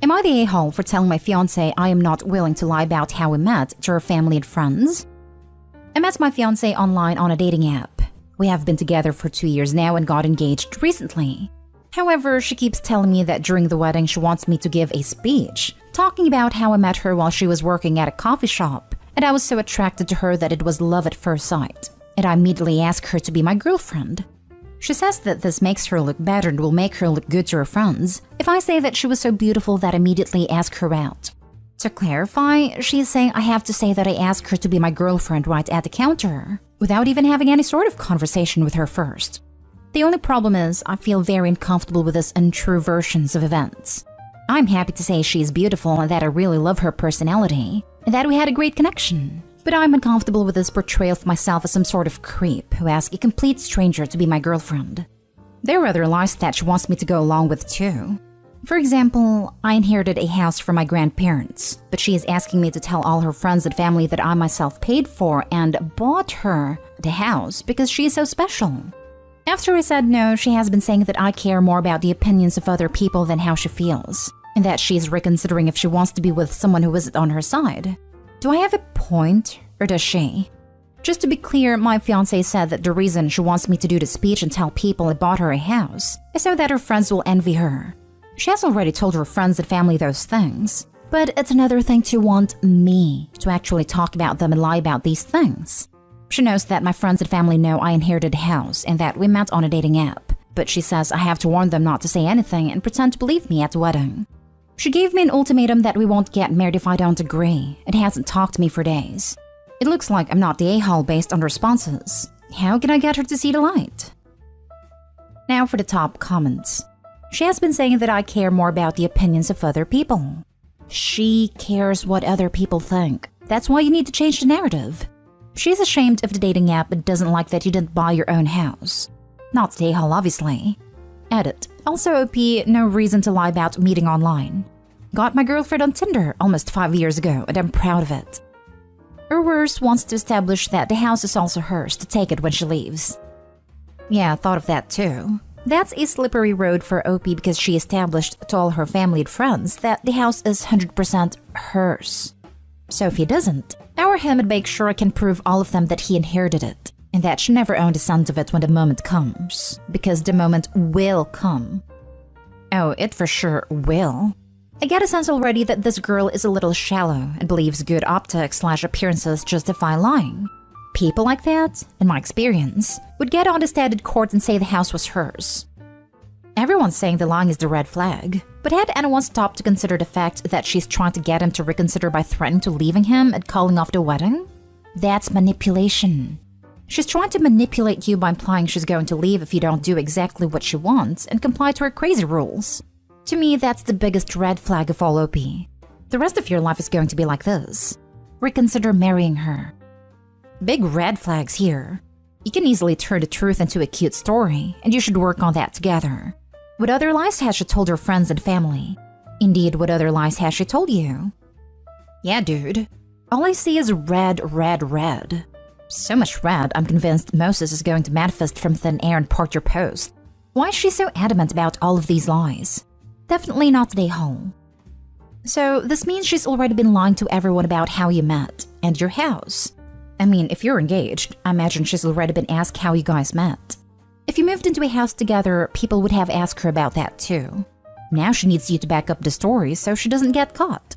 Am I the a-hole for telling my fiancé I am not willing to lie about how we met to her family and friends? I met my fiancé online on a dating app. We have been together for 2 years now and got engaged recently. However, she keeps telling me that during the wedding she wants me to give a speech, talking about how I met her while she was working at a coffee shop, and I was so attracted to her that it was love at first sight, and I immediately asked her to be my girlfriend. She says that this makes her look better and will make her look good to her friends if I say that she was so beautiful that I immediately ask her out. To clarify, she is saying I have to say that I asked her to be my girlfriend right at the counter, without even having any sort of conversation with her first. The only problem is I feel very uncomfortable with this untrue versions of events. I'm happy to say she is beautiful and that I really love her personality, and that we had a great connection. But I'm uncomfortable with this portrayal of myself as some sort of creep who asks a complete stranger to be my girlfriend. There are other lies that she wants me to go along with too. For example, I inherited a house from my grandparents, but she is asking me to tell all her friends and family that I myself paid for and bought her the house because she is so special. After I said no, she has been saying that I care more about the opinions of other people than how she feels, and that she is reconsidering if she wants to be with someone who isn't on her side. Do I have a point, or does she? Just to be clear, my fiancé said that the reason she wants me to do the speech and tell people I bought her a house is so that her friends will envy her. She has already told her friends and family those things, but it's another thing to want me to actually talk about them and lie about these things. She knows that my friends and family know I inherited a house and that we met on a dating app, but she says I have to warn them not to say anything and pretend to believe me at the wedding. She gave me an ultimatum that we won't get married if I don't agree, and hasn't talked to me for days. It looks like I'm not the a-hole based on responses. How can I get her to see the light? Now for the top comments. She has been saying that I care more about the opinions of other people. She cares what other people think. That's why you need to change the narrative. She's ashamed of the dating app and doesn't like that you didn't buy your own house. Not the a-hole, obviously. Edit. Also OP, no reason to lie about meeting online. Got my girlfriend on Tinder almost 5 years ago and I'm proud of it. Or worse, wants to establish that the house is also hers to take it when she leaves. Yeah, I thought of that too. That's a slippery road for OP because she established to all her family and friends that the house is 100% hers. So if he doesn't, our him would make sure I can prove all of them that he inherited it, and that she never owned a cent of it when the moment comes, because the moment will come. Oh, it for sure will. I get a sense already that this girl is a little shallow and believes good optics/appearances justify lying. People like that, in my experience, would get on the standard court and say the house was hers. Everyone's saying the lying is the red flag, but had anyone stopped to consider the fact that she's trying to get him to reconsider by threatening to leaving him and calling off the wedding? That's manipulation. She's trying to manipulate you by implying she's going to leave if you don't do exactly what she wants and comply to her crazy rules. To me, that's the biggest red flag of all, OP. The rest of your life is going to be like this. Reconsider marrying her. Big red flags here. You can easily turn the truth into a cute story, and you should work on that together. What other lies has she told her friends and family? Indeed, what other lies has she told you? Yeah, dude. All I see is red, red, red. So much red, I'm convinced Moses is going to manifest from thin air and part your post. Why is she so adamant about all of these lies? Definitely not the a-hole. So, this means she's already been lying to everyone about how you met, and your house. I mean, if you're engaged, I imagine she's already been asked how you guys met. If you moved into a house together, people would have asked her about that too. Now she needs you to back up the story so she doesn't get caught.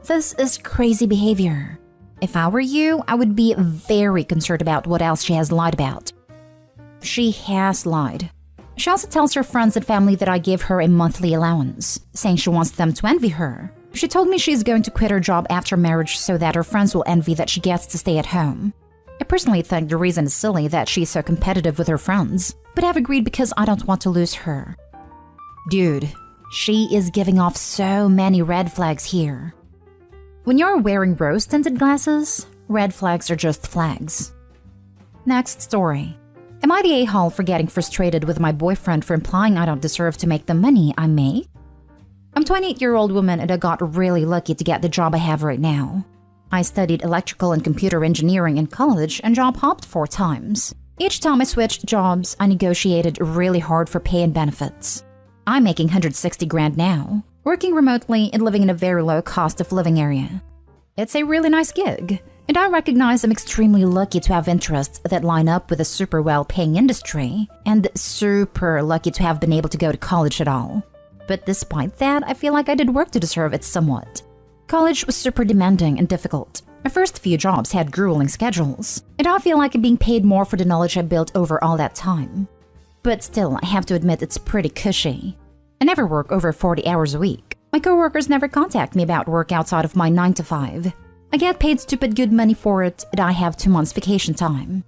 This is crazy behavior. If I were you, I would be very concerned about what else she has lied about. She has lied. She also tells her friends and family that I give her a monthly allowance, saying she wants them to envy her. She told me she's going to quit her job after marriage so that her friends will envy that she gets to stay at home. I personally think the reason is silly that she's so competitive with her friends, but I've agreed because I don't want to lose her. Dude, she is giving off so many red flags here. When you're wearing rose-tinted glasses, red flags are just flags. Next story. Am I the a-hole for getting frustrated with my boyfriend for implying I don't deserve to make the money I make? I'm a 28-year-old woman and I got really lucky to get the job I have right now. I studied electrical and computer engineering in college and job hopped 4 times. Each time I switched jobs, I negotiated really hard for pay and benefits. I'm making $160,000 now, working remotely and living in a very low cost of living area. It's a really nice gig, and I recognize I'm extremely lucky to have interests that line up with a super well-paying industry, and super lucky to have been able to go to college at all. But despite that, I feel like I did work to deserve it somewhat. College was super demanding and difficult. My first few jobs had grueling schedules, and I feel like I'm being paid more for the knowledge I built over all that time. But still, I have to admit it's pretty cushy. I never work over 40 hours a week. My coworkers never contact me about work outside of my 9 to 5. I get paid stupid good money for it, and I have 2 months vacation time.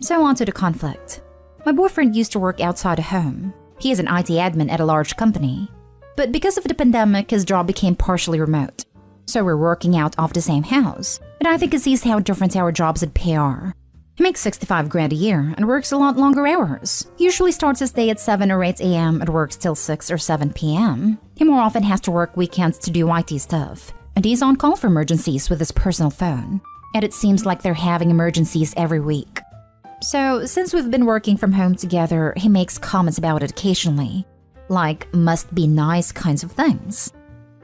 So on to the conflict. My boyfriend used to work outside of home. He is an IT admin at a large company. But because of the pandemic, his job became partially remote. So we're working out of the same house, and I think he sees how different our jobs at pay are. He makes 65 grand a year and works a lot longer hours. He usually starts his day at 7 or 8 a.m. and works till 6 or 7 p.m. He more often has to work weekends to do IT stuff, and he's on call for emergencies with his personal phone. And it seems like they're having emergencies every week. So, since we've been working from home together, he makes comments about it occasionally. Like, must be nice kinds of things.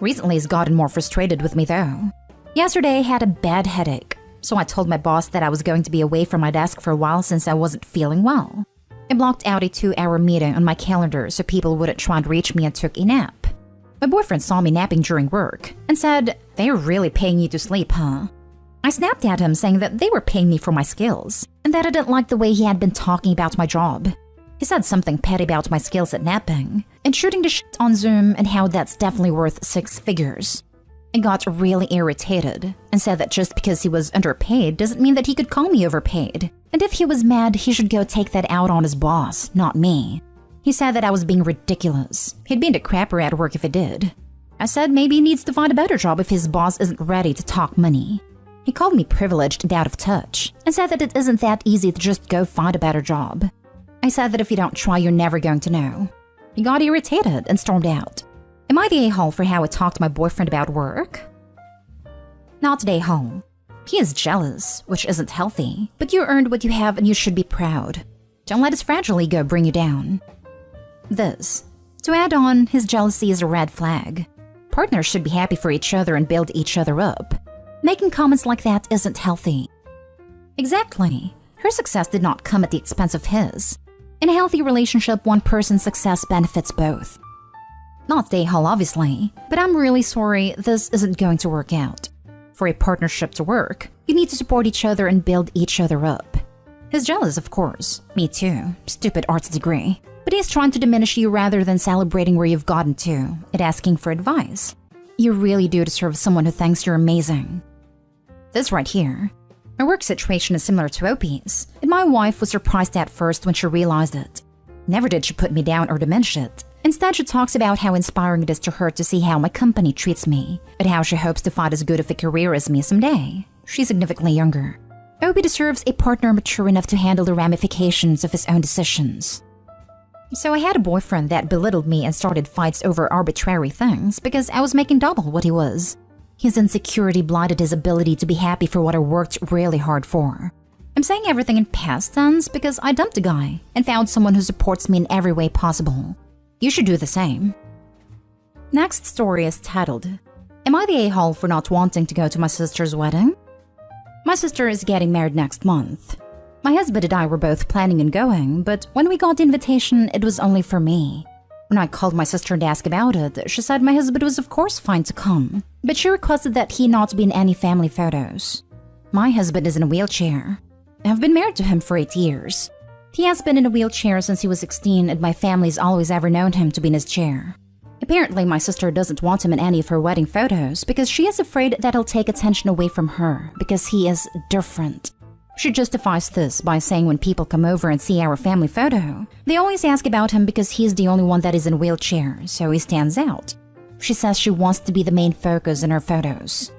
Recently, he's gotten more frustrated with me though. Yesterday, I had a bad headache, so I told my boss that I was going to be away from my desk for a while since I wasn't feeling well. I blocked out a 2-hour meeting on my calendar so people wouldn't try to reach me and took a nap. My boyfriend saw me napping during work and said, "They're really paying you to sleep, huh?" I snapped at him saying that they were paying me for my skills and that I didn't like the way he had been talking about my job. He said something petty about my skills at napping and shooting the shit on Zoom and how that's definitely worth 6 figures. I got really irritated and said that just because he was underpaid doesn't mean that he could call me overpaid. And if he was mad, he should go take that out on his boss, not me. He said that I was being ridiculous. He'd be into crapper at work if he did. I said maybe he needs to find a better job if his boss isn't ready to talk money. He called me privileged and out of touch and said that it isn't that easy to just go find a better job. I said that if you don't try, you're never going to know. He got irritated and stormed out. Am I the a-hole for how I talked to my boyfriend about work? Not the a-hole. He is jealous, which isn't healthy, but you earned what you have and you should be proud. Don't let his fragile ego bring you down. This. To add on, his jealousy is a red flag. Partners should be happy for each other and build each other up. Making comments like that isn't healthy. Exactly. Her success did not come at the expense of his. In a healthy relationship, one person's success benefits both. Not the a-hole, obviously, but I'm really sorry this isn't going to work out. For a partnership to work, you need to support each other and build each other up. He's jealous, of course. Me too. Stupid arts degree. But he's trying to diminish you rather than celebrating where you've gotten to and asking for advice. You really do deserve someone who thinks you're amazing. This right here. My work situation is similar to OP's, and my wife was surprised at first when she realized it. Never did she put me down or diminish it. Instead, she talks about how inspiring it is to her to see how my company treats me, and how she hopes to find as good of a career as me someday. She's significantly younger. OP deserves a partner mature enough to handle the ramifications of his own decisions. So I had a boyfriend that belittled me and started fights over arbitrary things because I was making double what he was. His insecurity blinded his ability to be happy for what I worked really hard for. I'm saying everything in past tense because I dumped a guy and found someone who supports me in every way possible. You should do the same. Next story is titled, Am I the a-hole for not wanting to go to my sister's wedding? My sister is getting married next month. My husband and I were both planning on going, but when we got the invitation, it was only for me. When I called my sister to ask about it, she said my husband was of course fine to come, but she requested that he not be in any family photos. My husband is in a wheelchair. I've been married to him for 8 years. He has been in a wheelchair since he was 16 and my family's always ever known him to be in his chair. Apparently, my sister doesn't want him in any of her wedding photos because she is afraid that he'll take attention away from her because he is different. She justifies this by saying when people come over and see our family photo, they always ask about him because he's the only one that is in a wheelchair, so he stands out. She says she wants to be the main focus in her photos.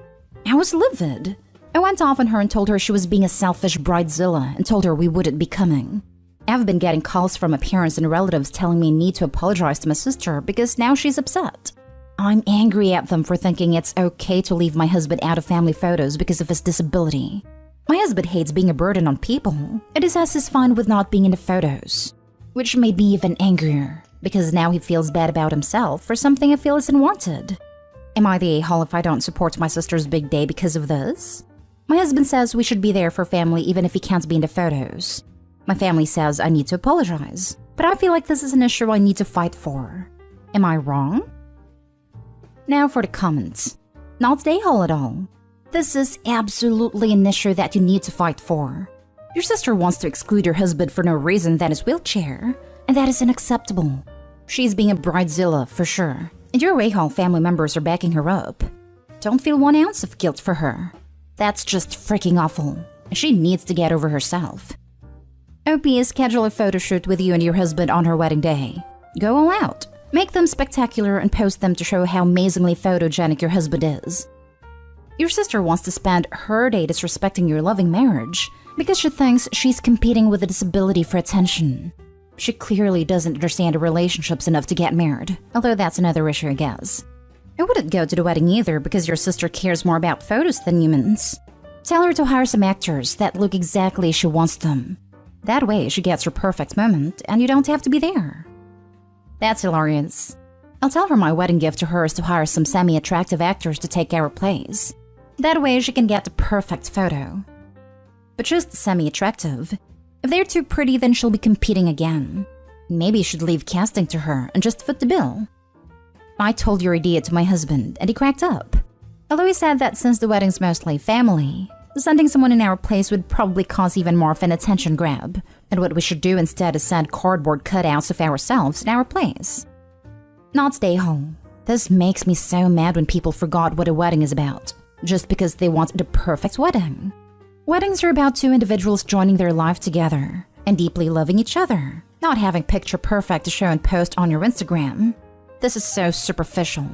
I was livid. I went off on her and told her she was being a selfish bridezilla and told her we wouldn't be coming. I've been getting calls from my parents and relatives telling me I need to apologize to my sister because now she's upset. I'm angry at them for thinking it's okay to leave my husband out of family photos because of his disability. My husband hates being a burden on people, and he says he's fine with not being in the photos. Which made me even angrier. Because now he feels bad about himself for something I feel is unwanted. Am I the a-hole if I don't support my sister's big day because of this? My husband says we should be there for family even if he can't be in the photos. My family says I need to apologize, but I feel like this is an issue I need to fight for. Am I wrong? Now for the comments. Not the a-hole at all. This is absolutely an issue that you need to fight for. Your sister wants to exclude your husband for no reason than his wheelchair, and that is unacceptable. She's being a bridezilla for sure, and your a-hole family members are backing her up. Don't feel 1 ounce of guilt for her. That's just freaking awful, and she needs to get over herself. OP, schedule a photo shoot with you and your husband on her wedding day. Go all out. Make them spectacular and post them to show how amazingly photogenic your husband is. Your sister wants to spend her day disrespecting your loving marriage because she thinks she's competing with a disability for attention. She clearly doesn't understand relationships enough to get married, although that's another issue, I guess. I wouldn't go to the wedding either because your sister cares more about photos than humans. Tell her to hire some actors that look exactly as she wants them. That way she gets her perfect moment and you don't have to be there. That's hilarious. I'll tell her my wedding gift to her is to hire some semi-attractive actors to take our place. That way she can get the perfect photo. But just semi-attractive. If they're too pretty, then she'll be competing again. Maybe you should leave casting to her and just foot the bill. I told your idea to my husband and he cracked up. Although he said that since the wedding's mostly family, sending someone in our place would probably cause even more of an attention grab, and what we should do instead is send cardboard cutouts of ourselves in our place. Not stay home. This makes me so mad when people forgot what a wedding is about, just because they want the perfect wedding. Weddings are about two individuals joining their life together and deeply loving each other, not having picture perfect to show and post on your Instagram. This is so superficial.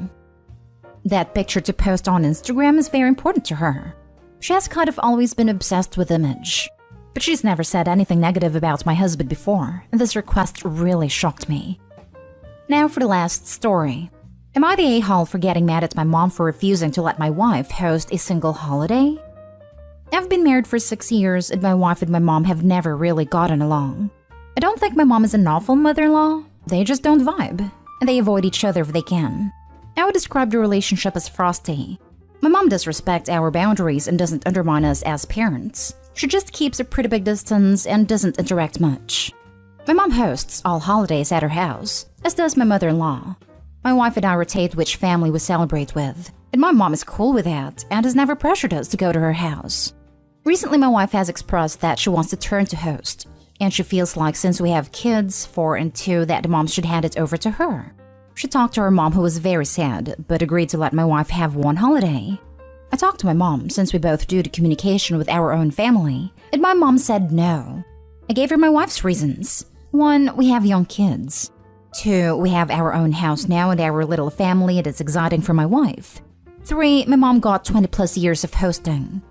That picture to post on Instagram is very important to her. She has kind of always been obsessed with image. But she's never said anything negative about my husband before, and this request really shocked me. Now for the last story. Am I the a-hole for getting mad at my mom for refusing to let my wife host a single holiday? I've been married for 6 years, and my wife and my mom have never really gotten along. I don't think my mom is an awful mother-in-law. They just don't vibe, and they avoid each other if they can. I would describe the relationship as frosty. My mom does respect our boundaries and doesn't undermine us as parents. She just keeps a pretty big distance and doesn't interact much. My mom hosts all holidays at her house, as does my mother-in-law. My wife and I rotate which family we celebrate with, and my mom is cool with that and has never pressured us to go to her house. Recently, my wife has expressed that she wants to turn to host, and she feels like since we have kids, 4 and 2, that the mom should hand it over to her. She talked to her mom, who was very sad, but agreed to let my wife have one holiday. I talked to my mom, since we both do the communication with our own family, and my mom said no. I gave her my wife's reasons. 1, we have young kids. 2, we have our own house now and our little family, and it's exciting for my wife. 3, my mom got 20 plus years of hosting.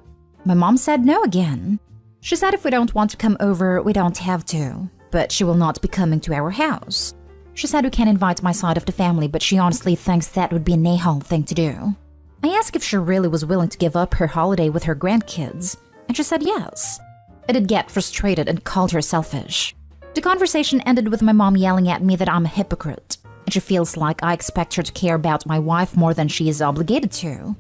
My mom said no again. She said if we don't want to come over, we don't have to, but she will not be coming to our house. She said we can invite my side of the family, but she honestly thinks that would be an a-hole thing to do. I asked if she really was willing to give up her holiday with her grandkids, and she said yes. I did get frustrated and called her selfish. The conversation ended with my mom yelling at me that I'm a hypocrite, and she feels like I expect her to care about my wife more than she is obligated to.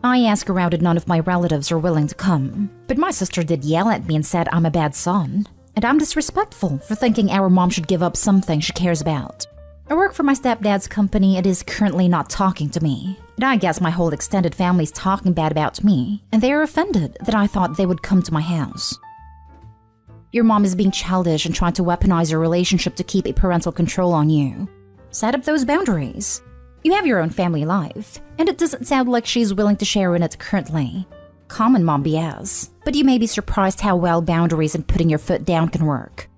I asked around and none of my relatives are willing to come, but my sister did yell at me and said I'm a bad son. And I'm disrespectful for thinking our mom should give up something she cares about. I work for my stepdad's company and is currently not talking to me. And I guess my whole extended family is talking bad about me, and they are offended that I thought they would come to my house. Your mom is being childish and trying to weaponize your relationship to keep a parental control on you. Set up those boundaries. You have your own family life, and it doesn't sound like she's willing to share in it currently. Common mom BS, but you may be surprised how well boundaries and putting your foot down can work.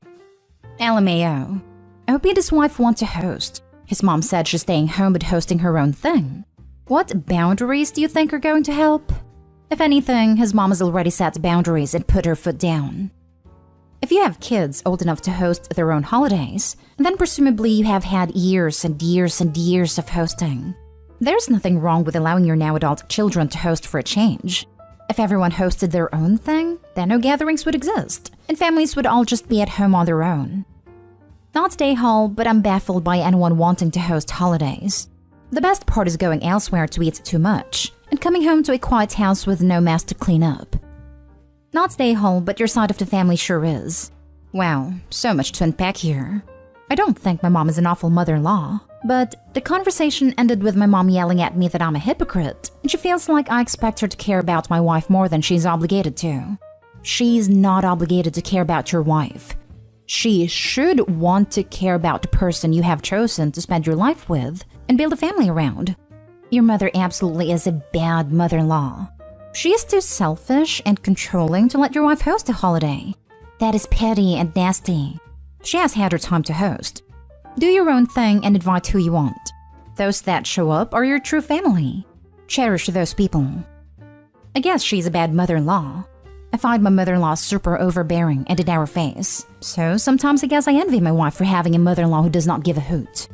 LMAO. I hope his wife wants to host. His mom said she's staying home but hosting her own thing. What boundaries do you think are going to help? If anything, his mom has already set boundaries and put her foot down. If you have kids old enough to host their own holidays, then presumably you have had years and years and years of hosting. There's nothing wrong with allowing your now adult children to host for a change. If everyone hosted their own thing, then no gatherings would exist, and families would all just be at home on their own. Not stay home, but I'm baffled by anyone wanting to host holidays. The best part is going elsewhere to eat too much, and coming home to a quiet house with no mess to clean up. Not stay home, but your side of the family sure is. Wow, so much to unpack here. I don't think my mom is an awful mother-in-law, but the conversation ended with my mom yelling at me that I'm a hypocrite, and she feels like I expect her to care about my wife more than she's obligated to. She's not obligated to care about your wife. She should want to care about the person you have chosen to spend your life with and build a family around. Your mother absolutely is a bad mother-in-law. She is too selfish and controlling to let your wife host a holiday. That is petty and nasty. She has had her time to host. Do your own thing and invite who you want. Those that show up are your true family. Cherish those people. I guess she's a bad mother-in-law. I find my mother-in-law super overbearing and in our face. So sometimes I guess I envy my wife for having a mother-in-law who does not give a hoot.